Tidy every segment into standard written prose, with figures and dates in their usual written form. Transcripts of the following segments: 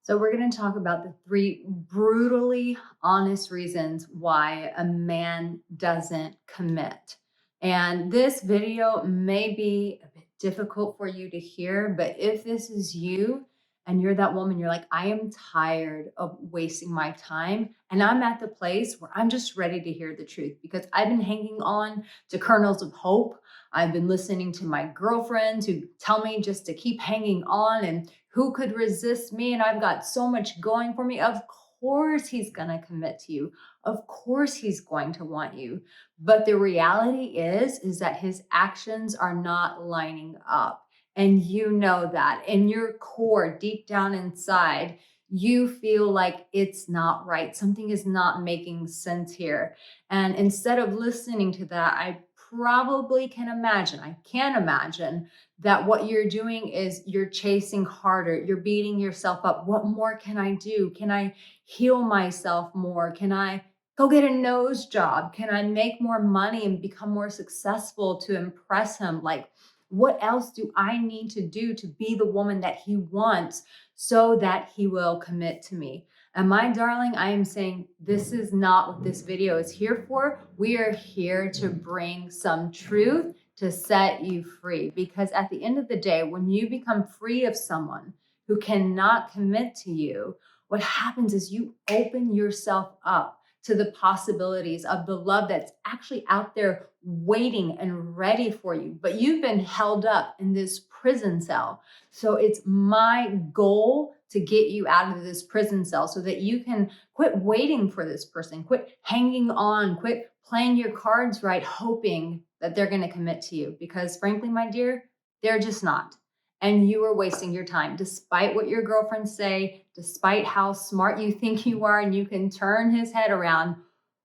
So, we're going to talk about the three brutally honest reasons why a man doesn't commit. And this video may be a bit difficult for you to hear, but if this is you and you're that woman, you're like, I am tired of wasting my time. And I'm at the place where I'm just ready to hear the truth because I've been hanging on to kernels of hope. I've been listening to my girlfriends who tell me just to keep hanging on and who could resist me? And I've got so much going for me. Of course, he's going to commit to you. Of course, he's going to want you. But the reality is that his actions are not lining up. And you know that in your core, deep down inside, you feel like it's not right. Something is not making sense here. And instead of listening to that, I probably can imagine, I can imagine that what you're doing is you're chasing harder, you're beating yourself up. What more can I do? Can I heal myself more? Can I go get a nose job? Can I make more money and become more successful to impress him? Like, what else do I need to do to be the woman that he wants so that he will commit to me? And my darling, I am saying this is not what this video is here for. We are here to bring some truth to set you free. Because at the end of the day, when you become free of someone who cannot commit to you, what happens is you open yourself up to the possibilities of the love that's actually out there waiting and ready for you. But you've been held up in this prison cell. So it's my goal to get you out of this prison cell so that you can quit waiting for this person, quit hanging on, quit playing your cards right, hoping that they're going to commit to you. Because frankly, my dear, they're just not. And you are wasting your time, despite what your girlfriends say, despite how smart you think you are, and you can turn his head around.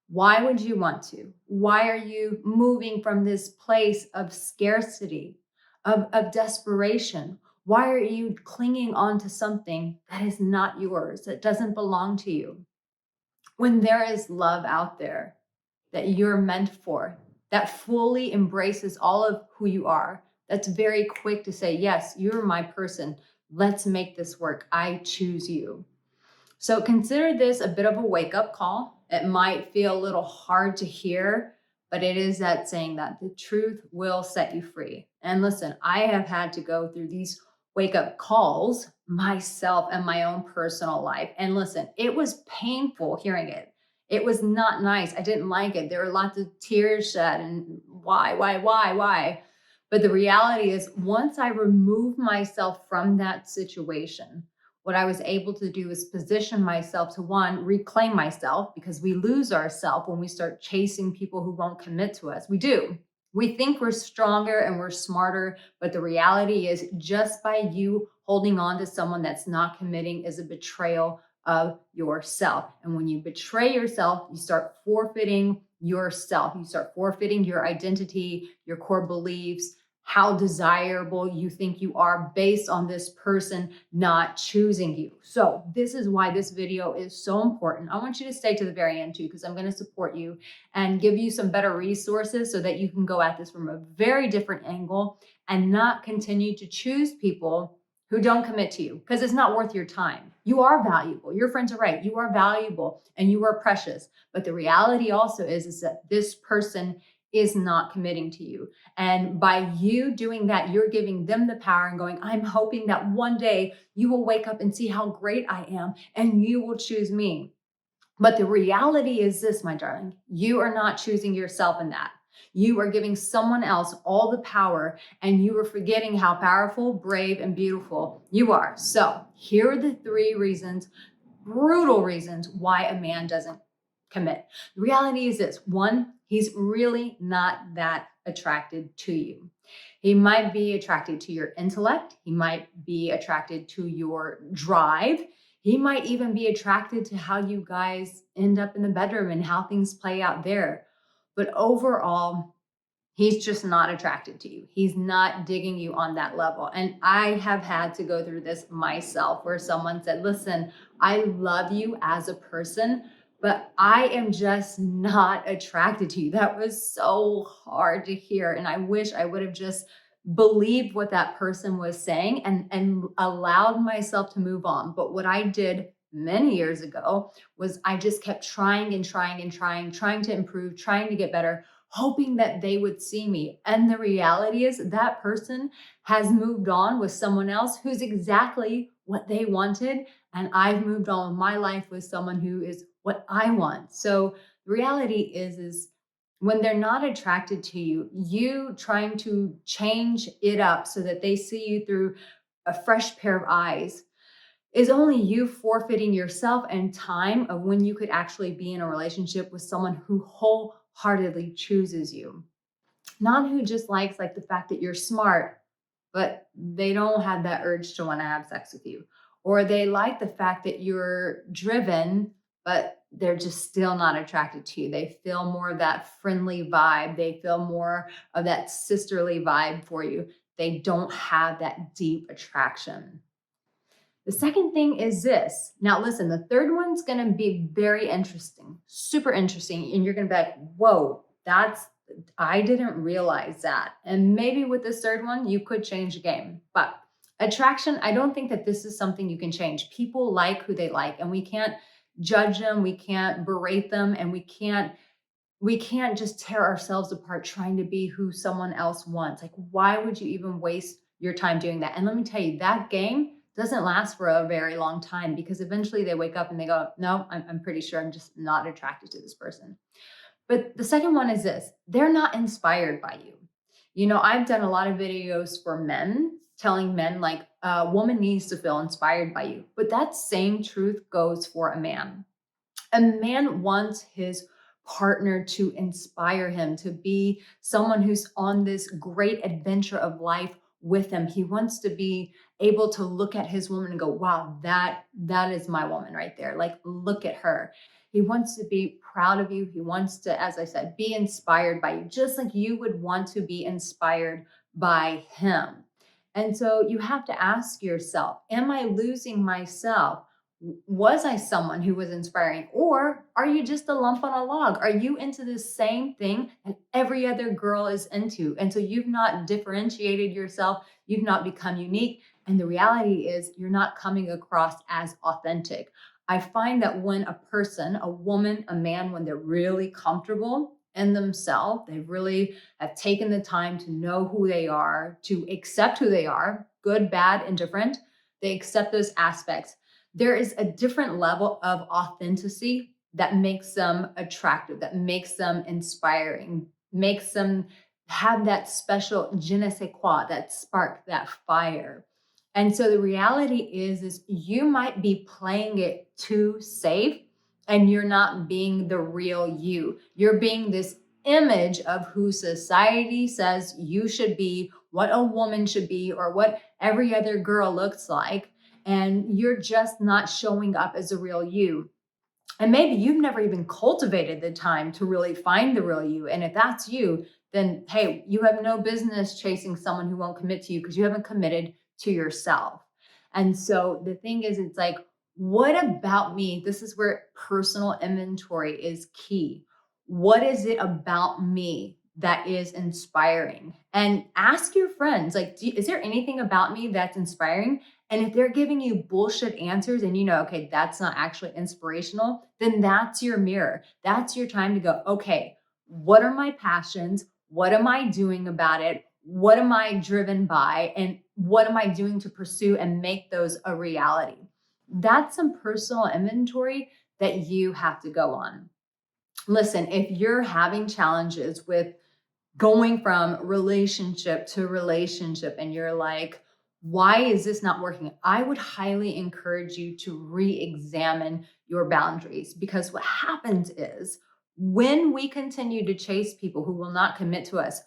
Why would you want to? Why are you moving from this place of scarcity, of desperation? Why are you clinging on to something that is not yours, that doesn't belong to you? When there is love out there that you're meant for, that fully embraces all of who you are, that's very quick to say, yes, you're my person. Let's make this work. I choose you. So consider this a bit of a wake up call. It might feel a little hard to hear, but it is that saying that the truth will set you free. And listen, I have had to go through these wake up calls myself and my own personal life. And listen, it was painful hearing it. It was not nice. I didn't like it. There were lots of tears shed and why? But the reality is, once I removed myself from that situation, what I was able to do is position myself to one, reclaim myself, because we lose ourselves when we start chasing people who won't commit to us. We do. We think we're stronger and we're smarter, but the reality is just by you holding on to someone that's not committing is a betrayal of yourself. And when you betray yourself, you start forfeiting yourself. You start forfeiting your identity, your core beliefs, how desirable you think you are based on this person not choosing you. So this is why this video is so important. I want you to stay to the very end too, because I'm going to support you and give you some better resources so that you can go at this from a very different angle and not continue to choose people who don't commit to you, because it's not worth your time. You are valuable. Your friends are right. You are valuable and you are precious. But the reality also is that this person is not committing to you. And by you doing that, you're giving them the power and going, I'm hoping that one day you will wake up and see how great I am and you will choose me. But the reality is this, my darling, you are not choosing yourself in that. You are giving someone else all the power and you are forgetting how powerful, brave, and beautiful you are. So here are the three reasons, brutal reasons, why a man doesn't commit. The reality is this: one, he's really not that attracted to you. He might be attracted to your intellect. He might be attracted to your drive. He might even be attracted to how you guys end up in the bedroom and how things play out there. But overall, he's just not attracted to you. He's not digging you on that level. And I have had to go through this myself where someone said, listen, I love you as a person, but I am just not attracted to you. That was so hard to hear. And I wish I would have just believed what that person was saying and allowed myself to move on. But what I did many years ago was I just kept trying and trying and trying to improve, trying to get better, hoping that they would see me. And the reality is that person has moved on with someone else who's exactly what they wanted. And I've moved on with my life with someone who is what I want. So the reality is when they're not attracted to you, you trying to change it up so that they see you through a fresh pair of eyes is only you forfeiting yourself and time of when you could actually be in a relationship with someone who wholeheartedly chooses you. Not who just likes like the fact that you're smart, but they don't have that urge to want to have sex with you. Or they like the fact that you're driven, but they're just still not attracted to you. They feel more of that friendly vibe. They feel more of that sisterly vibe for you. They don't have that deep attraction. The second thing is this. Now, listen, the third one's going to be very interesting, super interesting. And you're going to be like, whoa, I didn't realize that. And maybe with this third one, you could change the game. But attraction, I don't think that this is something you can change. People like who they like, and we can't judge them. We can't berate them, and we can't just tear ourselves apart trying to be who someone else wants. Like, why would you even waste your time doing that? And let me tell you, that game doesn't last for a very long time because eventually they wake up and they go, no, I'm pretty sure I'm just not attracted to this person. But the second one is this: they're not inspired by you. I've done a lot of videos for men telling men like a woman needs to feel inspired by you. But that same truth goes for a man. A man wants his partner to inspire him to be someone who's on this great adventure of life with him. He wants to be able to look at his woman and go, wow, that is my woman right there. Like, look at her. He wants to be proud of you. He wants to, as I said, be inspired by you, just like you would want to be inspired by him. And so you have to ask yourself, am I losing myself? Was I someone who was inspiring, or are you just a lump on a log? Are you into the same thing that every other girl is into? And so you've not differentiated yourself, you've not become unique. And the reality is you're not coming across as authentic. I find that when a person, a woman, a man, when they're really comfortable in themselves, they really have taken the time to know who they are, to accept who they are, good, bad, indifferent. They accept those aspects. There is a different level of authenticity that makes them attractive, that makes them inspiring, makes them have that special je ne sais quoi, that spark, that fire. And so the reality is you might be playing it too safe and you're not being the real you. You're being this image of who society says you should be, what a woman should be, or what every other girl looks like. And you're just not showing up as a real you. And maybe you've never even cultivated the time to really find the real you. And if that's you, then hey, you have no business chasing someone who won't commit to you because you haven't committed to yourself. And so the thing is, it's like, what about me? This is where personal inventory is key. What is it about me that is inspiring? And ask your friends, like, is there anything about me that's inspiring? And if they're giving you bullshit answers and okay, that's not actually inspirational, then that's your mirror. That's your time to go, okay, what are my passions? What am I doing about it? What am I driven by? And what am I doing to pursue and make those a reality? That's some personal inventory that you have to go on. Listen, if you're having challenges with going from relationship to relationship and you're like, why is this not working? I would highly encourage you to re-examine your boundaries, because what happens is when we continue to chase people who will not commit to us,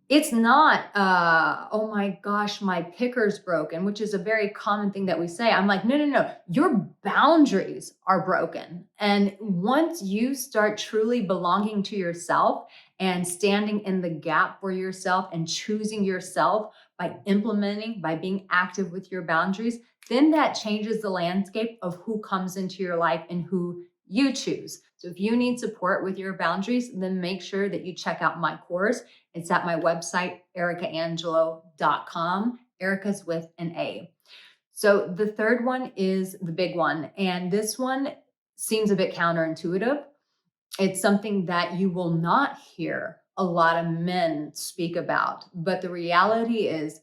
it's not, oh my gosh, my picker's broken, which is a very common thing that we say. I'm like, no, no, no, your boundaries are broken. And once you start truly belonging to yourself and standing in the gap for yourself and choosing yourself by implementing, by being active with your boundaries, then that changes the landscape of who comes into your life and who you choose. So if you need support with your boundaries, then make sure that you check out my course. It's at my website, aricaangelo.com. Erica's with an A. So the third one is the big one. And this one seems a bit counterintuitive. It's something that you will not hear a lot of men speak about. But the reality is,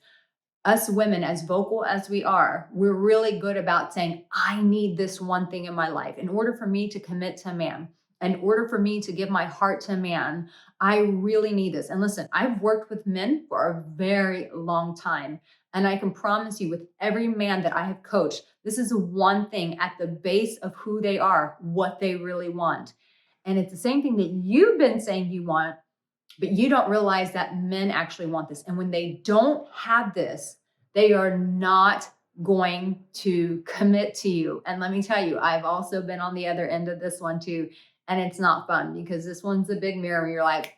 us women, as vocal as we are, we're really good about saying, I need this one thing in my life. In order for me to commit to a man, in order for me to give my heart to a man, I really need this. And listen, I've worked with men for a very long time. And I can promise you, with every man that I have coached, this is one thing at the base of who they are, what they really want. And it's the same thing that you've been saying you want, but you don't realize that men actually want this. And when they don't have this, they are not going to commit to you. And let me tell you, I've also been on the other end of this one too. And it's not fun, because this one's a big mirror where you're like,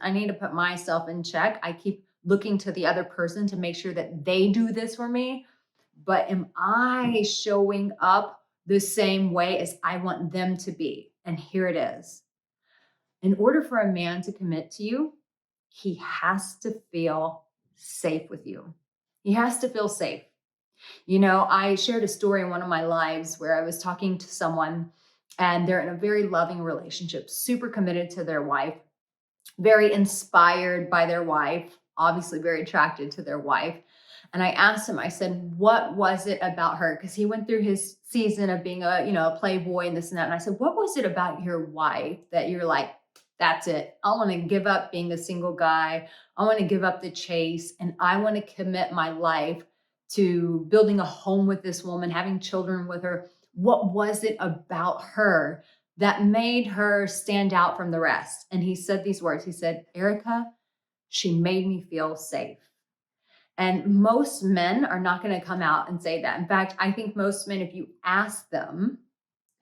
I need to put myself in check. I keep looking to the other person to make sure that they do this for me. But am I showing up the same way as I want them to be? And here it is. In order for a man to commit to you, he has to feel safe with you. He has to feel safe. You know, I shared a story in one of my lives where I was talking to someone, and they're in a very loving relationship, super committed to their wife, very inspired by their wife, obviously very attracted to their wife. And I asked him, I said, what was it about her? Because he went through his season of being a playboy and this and that. And I said, what was it about your wife that you're like, that's it. I want to give up being a single guy. I want to give up the chase. And I want to commit my life to building a home with this woman, having children with her. What was it about her that made her stand out from the rest? And he said these words. He said, Arica, she made me feel safe. And most men are not going to come out and say that. In fact, I think most men, if you ask them,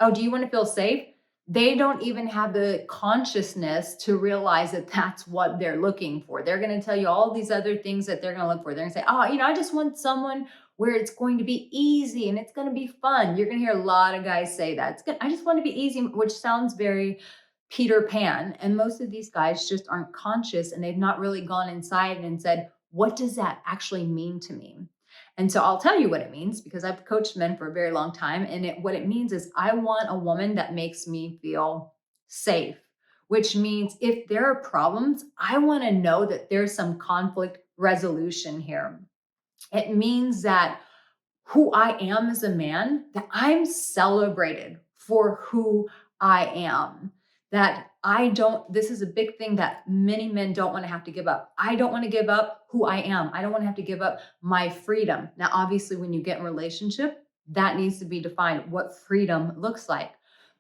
oh, do you want to feel safe? They don't even have the consciousness to realize that that's what they're looking for. They're going to tell you all these other things that they're going to look for. They're going to say, oh, I just want someone where it's going to be easy and it's going to be fun. You're going to hear a lot of guys say that. I just want to be easy, which sounds very Peter Pan. And most of these guys just aren't conscious, and they've not really gone inside and said, what does that actually mean to me? And so I'll tell you what it means, because I've coached men for a very long time. And what it means is, I want a woman that makes me feel safe, which means if there are problems, I want to know that there's some conflict resolution here. It means that who I am as a man, that I'm celebrated for who I am. That this is a big thing that many men don't want to have to give up. I don't want to give up who I am. I don't want to have to give up my freedom. Now, obviously, when you get in a relationship, that needs to be defined, what freedom looks like.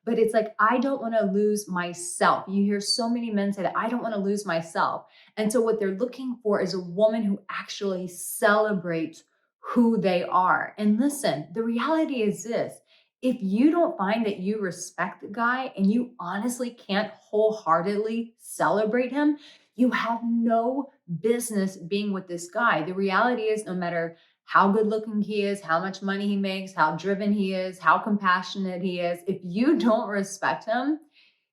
But it's like, I don't want to lose myself. You hear so many men say that, I don't want to lose myself. And so what they're looking for is a woman who actually celebrates who they are. And listen, the reality is this: if you don't find that you respect the guy and you honestly can't wholeheartedly celebrate him, you have no business being with this guy. The reality is, no matter how good looking he is, how much money he makes, how driven he is, how compassionate he is, if you don't respect him,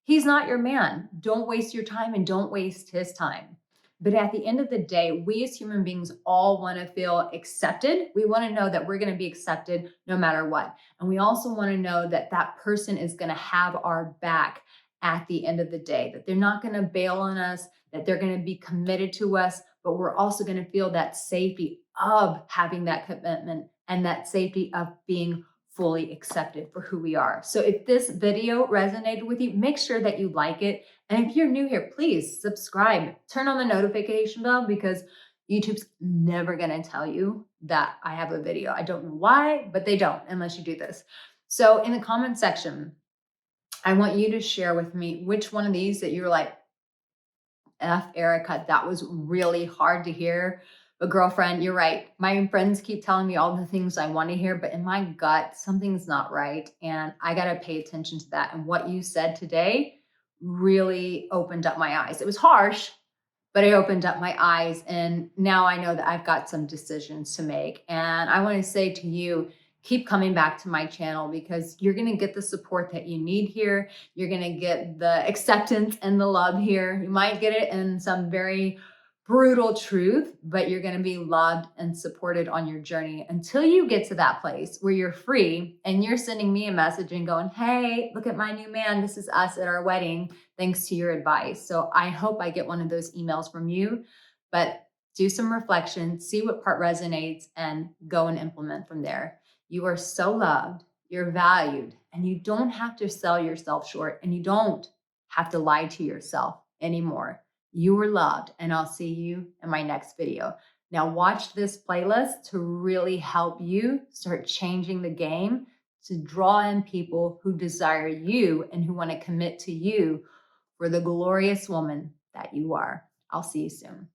he's not your man. Don't waste your time and don't waste his time. But at the end of the day, we as human beings all want to feel accepted. We want to know that we're going to be accepted no matter what. And we also want to know that that person is going to have our back at the end of the day, that they're not going to bail on us, that they're going to be committed to us, but we're also going to feel that safety of having that commitment and that safety of being fully accepted for who we are. So if this video resonated with you, make sure that you like it. And if you're new here, please subscribe, turn on the notification bell, because YouTube's never going to tell you that I have a video. I don't know why, but they don't unless you do this. So in the comment section, I want you to share with me which one of these that you were like, F Arica, that was really hard to hear. But girlfriend, you're right. My friends keep telling me all the things I want to hear, but in my gut, something's not right. And I got to pay attention to that. And what you said today really opened up my eyes. It was harsh, but it opened up my eyes. And now I know that I've got some decisions to make. And I want to say to you, keep coming back to my channel, because you're going to get the support that you need here. You're going to get the acceptance and the love here. You might get it in some very brutal truth, but you're going to be loved and supported on your journey until you get to that place where you're free and you're sending me a message and going, hey, look at my new man. This is us at our wedding, thanks to your advice. So I hope I get one of those emails from you, but do some reflection, see what part resonates, and go and implement from there. You are so loved, you're valued, and you don't have to sell yourself short, and you don't have to lie to yourself anymore. You are loved, and I'll see you in my next video. Now watch this playlist to really help you start changing the game, to draw in people who desire you and who want to commit to you for the glorious woman that you are. I'll see you soon.